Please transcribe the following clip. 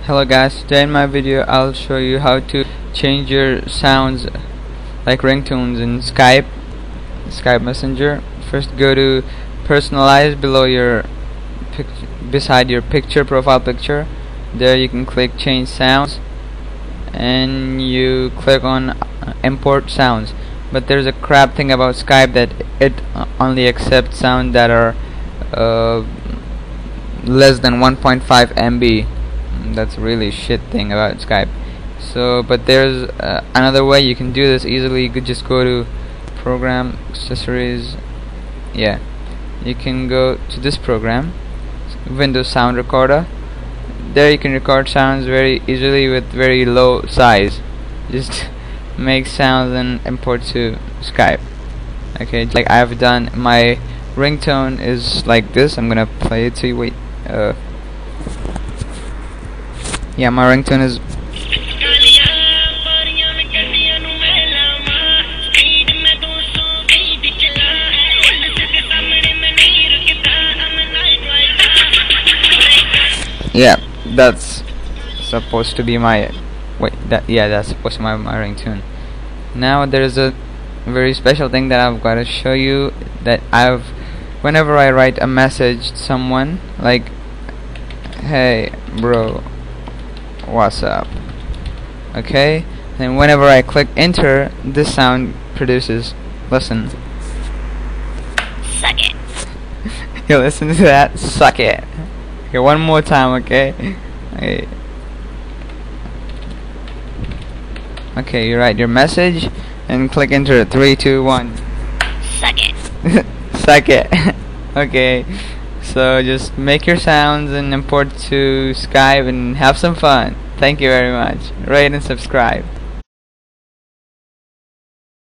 Hello guys, today in my video I'll show you how to change your sounds like ringtones in Skype Messenger. First go to personalize below your beside your profile picture. There you can click change sounds and you click on import sounds. But there's a crap thing about Skype that it only accepts sounds that are less than 1.5 MB. That's a really shit thing about Skype. So but there's another way you can do this easily. You could just go to program accessories. Yeah, you can go to this program, Windows Sound Recorder. There you can record sounds very easily with very low size. Just make sounds and import to Skype. Okay, like I've done. My ringtone is like this. I'm gonna play it to you. Wait. Yeah, my ringtone is. Yeah, that's supposed to be my. That's supposed to be my ringtone. Now there's a very special thing that I've got to show you. That whenever I write a message to someone like, "Hey, bro, what's up?" Okay, and whenever I click enter, this sound produces. Listen. Suck it. You listen to that? Suck it. Okay, one more time, okay? Okay, you write your message and click enter. 3, 2, 1. Suck it. Suck it. Okay, so just make your sounds and import to Skype and have some fun. Thank you very much. Rate and subscribe.